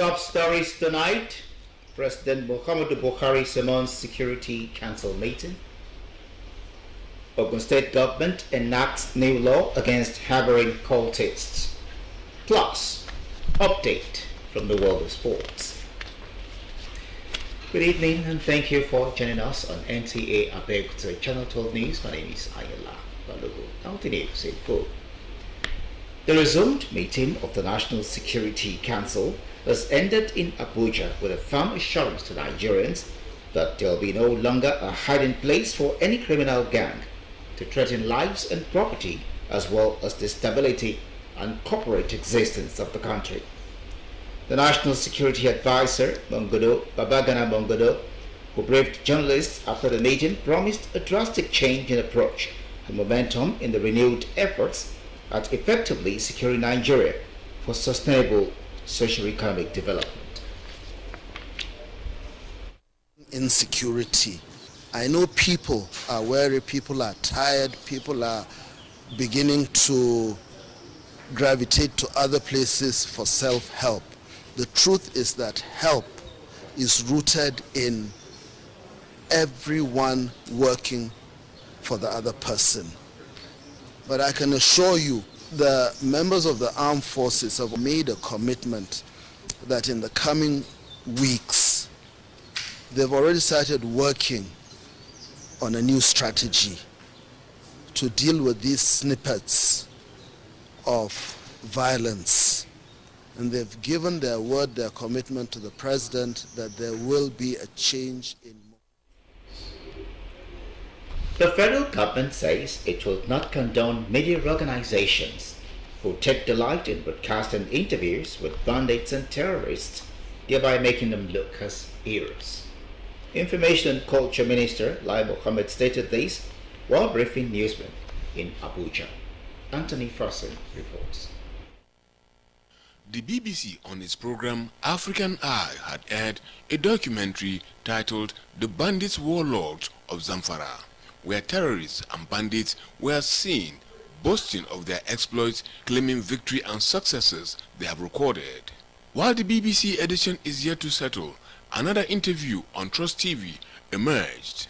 Top stories tonight. President Muhammadu Buhari summons Security Council meeting. Ogun State government enacts new law against harboring cultists. Plus, update from the world of sports. Good evening and thank you for joining us on NTA Abeokuta Channel 12 News. My name is Ayala Balogo. Now the news in full. The resumed meeting of the National Security Council has ended in Abuja with a firm assurance to Nigerians that there will be no longer a hiding place for any criminal gang to threaten lives and property as well as the stability and corporate existence of the country. The National Security Advisor, Babagana Mongodo, who briefed journalists after the meeting, promised a drastic change in approach and momentum in the renewed efforts at effectively securing Nigeria for sustainable socio-economic development. Insecurity. I know people are weary, people are tired, people are beginning to gravitate to other places for self-help. The truth is that help is rooted in everyone working for the other person. But I can assure you, the members of the armed forces have made a commitment that in the coming weeks, they've already started working on a new strategy to deal with these snippets of violence. And they've given their word, their commitment to the president that there will be a change in. The federal government says it will not condone media organizations who take delight in broadcasting interviews with bandits and terrorists, thereby making them look as heroes. Information and Culture Minister Lai Mohammed stated this while briefing newsmen in Abuja. Anthony Ferguson reports. The BBC on its program African Eye had aired a documentary titled The Bandits Warlords of Zamfara, where terrorists and bandits were seen boasting of their exploits, claiming victory and successes they have recorded. While the BBC edition is yet to settle, another interview on Trust TV emerged.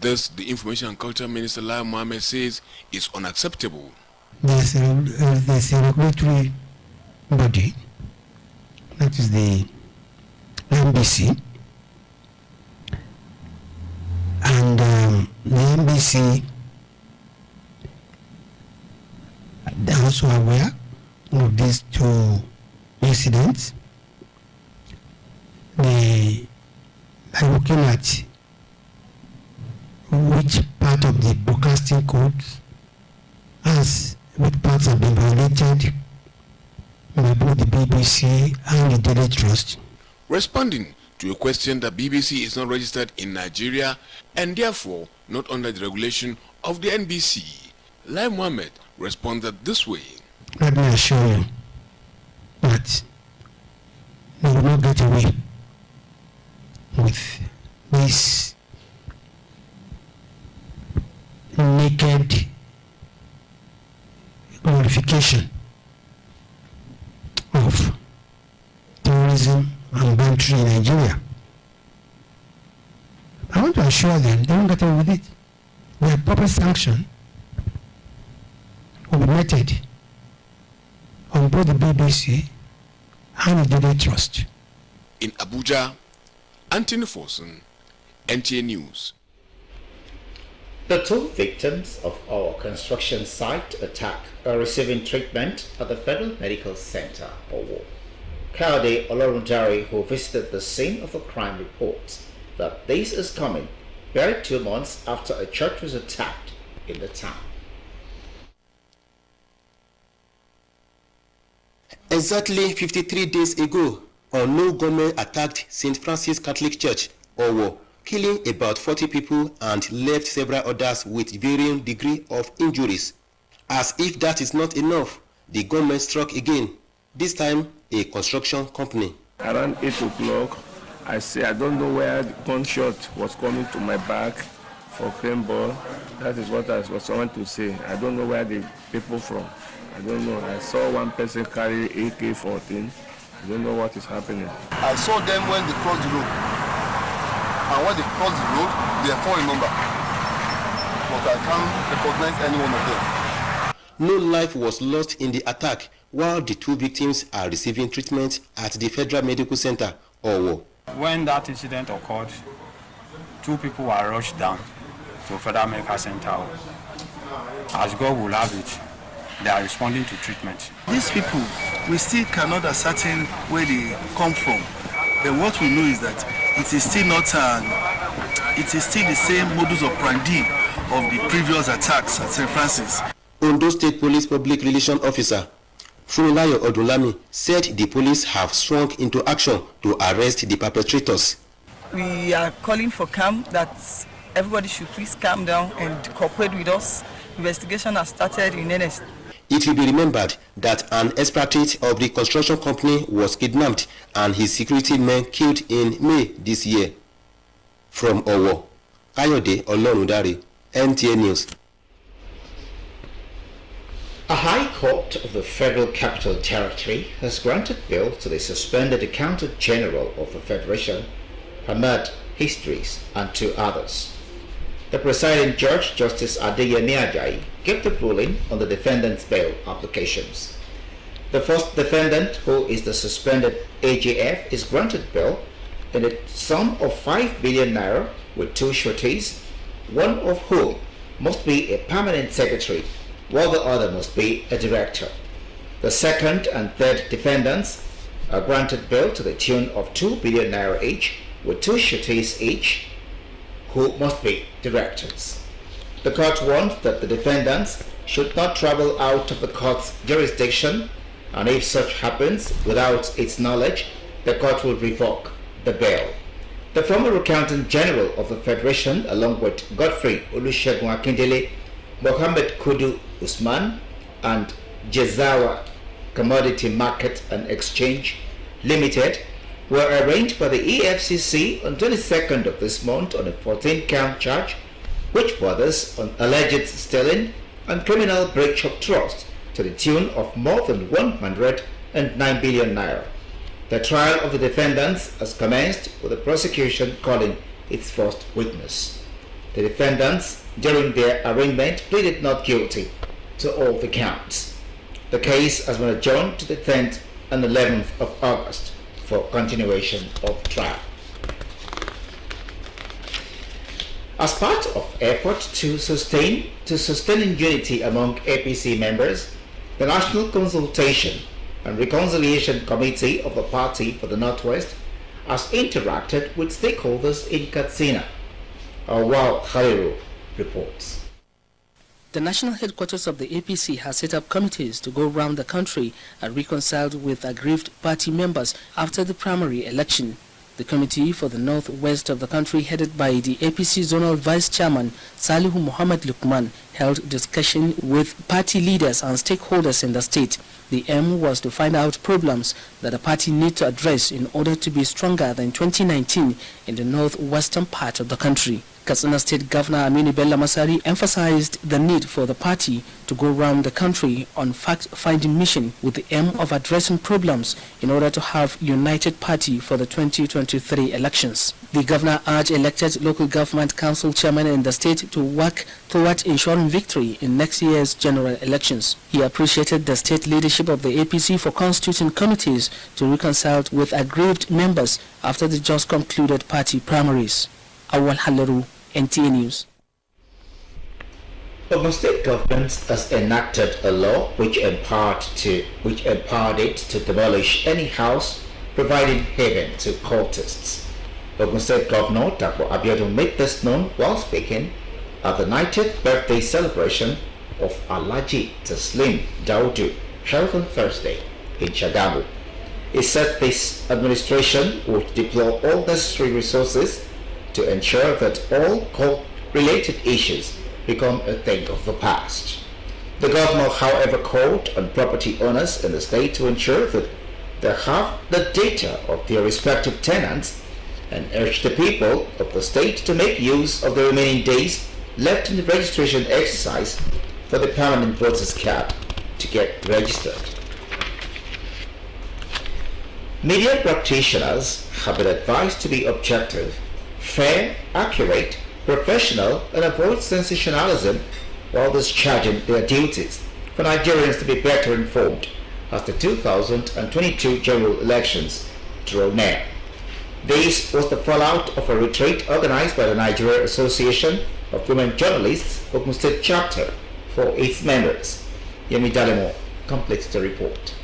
This, the Information and Culture Minister Lai Mohammed says, is unacceptable. There's a regulatory body, that is the NBC, and the NBC, they are also aware of these two incidents. They are looking at which part of the broadcasting code which parts have been violated by both the BBC and the Daily Trust. Responding to a question that BBC is not registered in Nigeria and therefore not under the regulation of the NBC, Lai Mohammed responded this way. Let me assure you that they will not get away with this naked glorification of terrorism and banditry in Nigeria. I want to assure them they won't get away with it. Their proper sanction will be meted on both the BBC and the Daily Trust. In Abuja, Anthony Ferguson, NTA News. The two victims of our construction site attack are receiving treatment at the Federal Medical Center, Owo. Kayode Olorundare, who visited the scene of the crime, reports that this is coming barely 2 months after a church was attacked in the town. Exactly 53 days ago, unknown gunmen attacked St. Francis Catholic Church, Owo, killing about 40 people and left several others with varying degree of injuries. As if that is not enough, the gunmen struck again, this time a construction company. Around 8 o'clock, I don't know where the gunshot was coming to my back for paintball. That is what I was trying to say. I don't know where the people from. I don't know. I saw one person carry AK-14 I don't know what is happening. I saw them when they crossed the road. And when they crossed the road, they are 4 in number. But I can't recognize any one of them. No life was lost in the attack, while the 2 victims are receiving treatment at the Federal Medical Center, Owo. When that incident occurred, 2 people were rushed down to Federal Medical Center. As God will have it, they are responding to treatment. These people, we still cannot ascertain where they come from. But what we know is that it is still the same modus operandi of the previous attacks at St. Francis. Ondo State Police Public Relations Officer Funilayo Odulami said the police have swung into action to arrest the perpetrators. We are calling for calm, that everybody should please calm down and cooperate with us. Investigation has started in earnest. It will be remembered that an expatriate of the construction company was kidnapped and his security men killed in May this year. From Owo, Ayode Olorundare, NTA News. A High Court of the Federal Capital Territory has granted bail to the suspended Accountant General of the Federation, Hamad Histories, and 2 others. The presiding judge, Justice Adeyemi Ajayi, gave the ruling on the defendant's bail applications. The first defendant, who is the suspended AGF, is granted bail in a sum of 5 billion naira with 2 sureties, one of whom must be a permanent secretary, while the other must be a director. The second and third defendants are granted bail to the tune of 2 billion naira each, with 2 sureties each, who must be directors. The court warned that the defendants should not travel out of the court's jurisdiction, and if such happens without its knowledge, the court will revoke the bail. The former Accountant General of the Federation, along with Godfrey Olusegun Akindele, Mohammed Kudu Usman, and Jezawa Commodity Market and Exchange Limited, were arraigned by the EFCC on 22nd of this month on a 14-count charge, which borders on alleged stealing and criminal breach of trust to the tune of more than 109 billion naira. The trial of the defendants has commenced, with the prosecution calling its first witness. The defendants, during their arraignment, pleaded not guilty to all the counts. The case has been adjourned to the 10th and 11th of August for continuation of trial. As part of effort to sustaining unity among APC members, the National Consultation and Reconciliation Committee of the Party for the Northwest has interacted with stakeholders in Katsina. Awal Khaliru reports. The national headquarters of the APC has set up committees to go around the country and reconcile with aggrieved party members after the primary election. The committee for the northwest of the country, headed by the APC Zonal Vice Chairman Salihu Muhammad Lukman, held discussion with party leaders and stakeholders in the state. The aim was to find out problems that the party need to address in order to be stronger than 2019 in the northwestern part of the country. Katsina State Governor Aminu Bello Masari emphasized the need for the party to go around the country on fact-finding mission with the aim of addressing problems in order to have united party for the 2023 elections. The governor urged elected local government council chairmen in the state to work towards ensuring victory in next year's general elections. He appreciated the state leadership of the APC for constituting committees to reconcile with aggrieved members after the just concluded party primaries. Awal Halaru, NTA News. Ogun State government has enacted a law which empowered it to demolish any house providing haven to cultists. Ogun State Governor Dr. Abeokuta made this known while speaking at the 90th birthday celebration of Alhaji Taslim Daudu held on Thursday in Shagamu. He said this administration would deploy all necessary resources to ensure that all cult-related issues become a thing of the past. The governor, however, called on property owners in the state to ensure that they have the data of their respective tenants and urged the people of the state to make use of the remaining days left in the registration exercise for the permanent voters card to get registered. Media practitioners have been advised to be objective, fair, accurate, professional, and avoid sensationalism while discharging their duties for Nigerians to be better informed as the 2022 general elections draw near. This was the fallout of a retreat organized by the Nigeria Association of Women Journalists, Ogun State Chapter, for its members. Yemi Dalemo completes the report.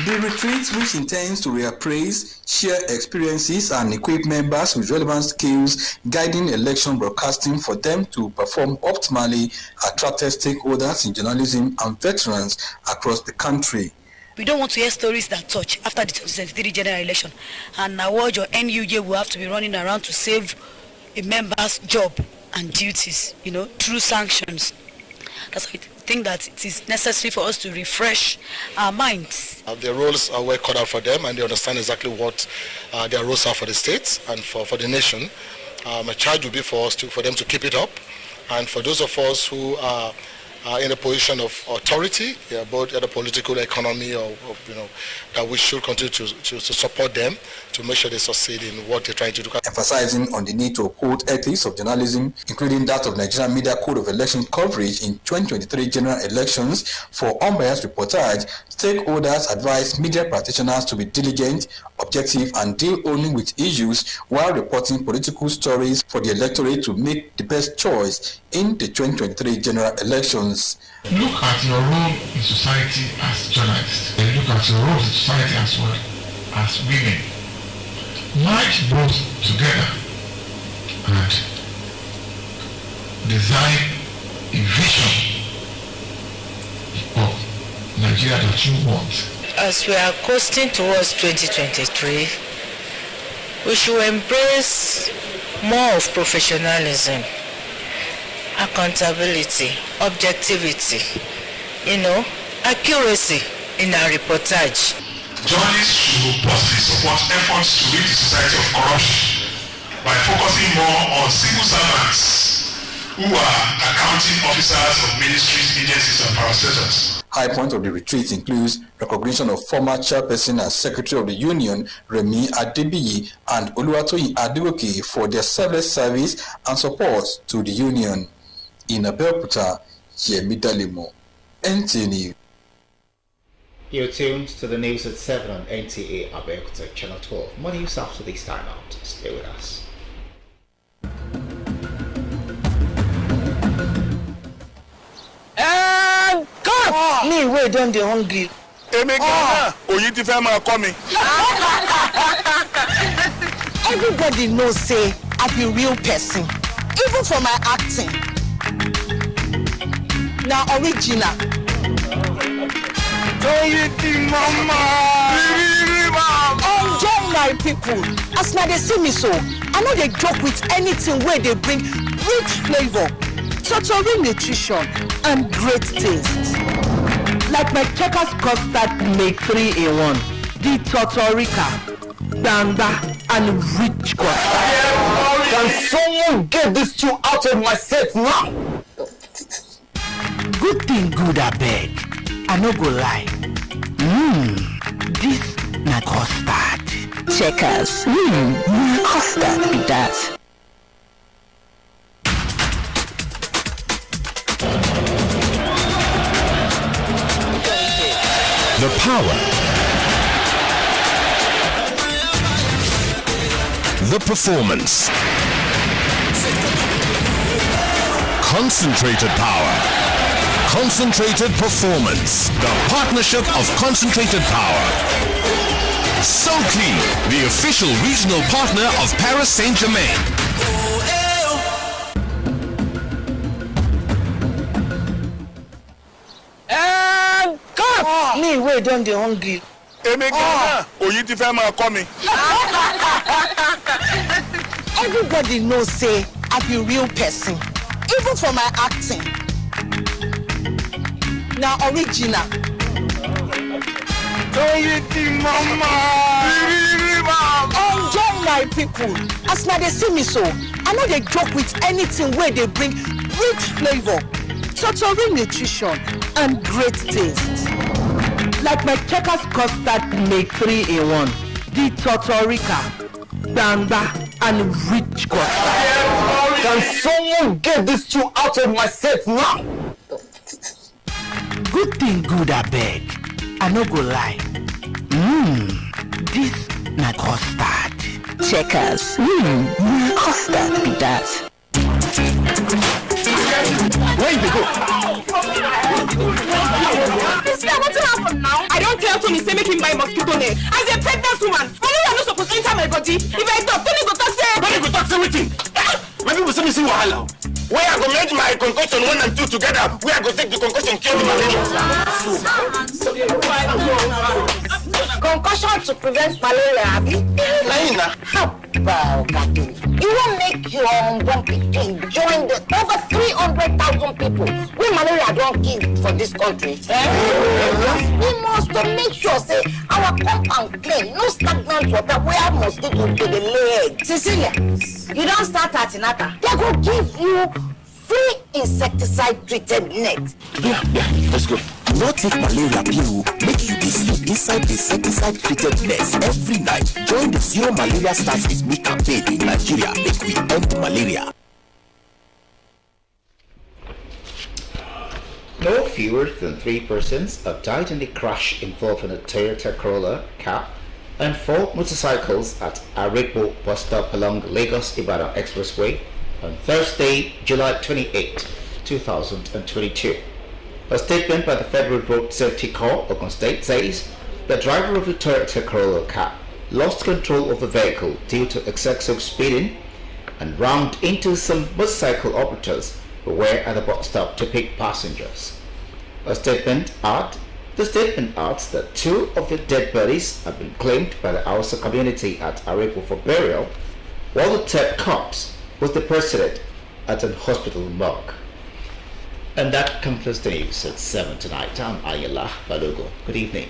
The retreat, which intends to reappraise, share experiences, and equip members with relevant skills guiding election broadcasting for them to perform optimally, attracted stakeholders in journalism and veterans across the country. We don't want to hear stories that touch after the 2023 general election, and award your NUJ will have to be running around to save a member's job and duties, through sanctions. That's why I think that it is necessary for us to refresh our minds. Their roles are well cut out for them, and they understand exactly what their roles are for the states and for the nation. A charge will be for us for them to keep it up, and for those of us who are in a position of authority, both at the political economy, or that we should continue to support them to make sure they succeed in what they're trying to do. Emphasizing on the need to uphold ethics of journalism, including that of Nigerian Media Code of Election coverage in 2023 general elections for unbiased reportage, stakeholders advise media practitioners to be diligent, objective, and deal only with issues while reporting political stories for the electorate to make the best choice in the 2023 general elections. Look at your role in society as journalists, and look at your role in society as well as women. Merge both together and design a vision of Nigeria that you want. As we are coasting towards 2023, we should embrace more of professionalism, accountability, objectivity, accuracy in our reportage. Journalists should possibly support efforts to rid the society of corruption by focusing more on civil servants who are accounting officers of ministries, agencies, and parastatals. High point of the retreat includes recognition of former chairperson and secretary of the union, Remi Adebiyi and Oluwatoyin Adegoke, for their selfless service and support to the union. In Abeokuta, Yemi Dalemo, NTA News. You're tuned to the news at 7 on NTA Abeokuta, Channel 12. More news after this time out. Stay with us. And God! Me, we don't dey hungry. Everybody knows, say, I be real person. Even for my acting. Now, original. Enjoy my people. As now they see me so, I know they joke with anything where they bring rich flavor, total nutrition, and great taste. Like my Checkers custard make 3-in-1, the Totorica, Danda, and rich custard. Can someone get these two out of my set now? Good thing good, I beg. I no go lie. This na custard. Checkers. Custard be that. The power, the performance, concentrated power, concentrated performance, the partnership of concentrated power. So Clean, the official regional partner of Paris Saint-Germain. And God! Me, we don't dey hungry. Everybody knows, say, I be real person. Even for my acting. Now, original. Enjoy my people. As now they see me so, I know they joke with anything where they bring rich flavor, total nutrition, and great taste. like my Checkers custard made 3 in 1. The Totorica, Bamba, and rich custard. Can someone get these two out of my set now? Good thing good, I beg. I no go lie. This na custard. Checkers. Custard be that. Where you go? Sister, what happened now? I don't tell Tony say make him buy mosquito net. As a pregnant woman, malaria no supposed to enter my body. If I talk, Tony go talk say. Tony go talk say wetin? Maybe we see wahala. Where I go make my concussion 1 and 2 together? Where I go take the concussion cure the malaria? Concussion to prevent malaria, abi? Wow, Captain. You won't make your unborn pikin join the over 300,000 people wey malaria don't kill for this country. We must make sure say our compound clean, no stagnant water where mosquito to the leg. Cecilia, you don't start at Inata. They go give you free insecticide treated net. Yeah, let's go. No take malaria pill, make you sleep inside the insecticide treated nest every night. Join the Zero Malaria Starts With Me campaign in Nigeria. Make we end malaria. No fewer than 3 persons have died in the crash involving a Toyota Corolla car and 4 motorcycles at Arepo bus stop along the Lagos-Ibadan Expressway on Thursday, July 28, 2022. A statement by the Federal Road Safety Corps, Ogun State, says the driver of the Toyota Corolla car lost control of the vehicle due to excessive speeding and rammed into some motorcycle operators who were at the bus stop to pick passengers. The statement adds that 2 of the dead bodies have been claimed by the Hausa community at Arepo for burial, while the 3rd corpse was deposited at an hospital morgue. And that concludes the news at 7 tonight. I'm Ayala Balogo. Good evening.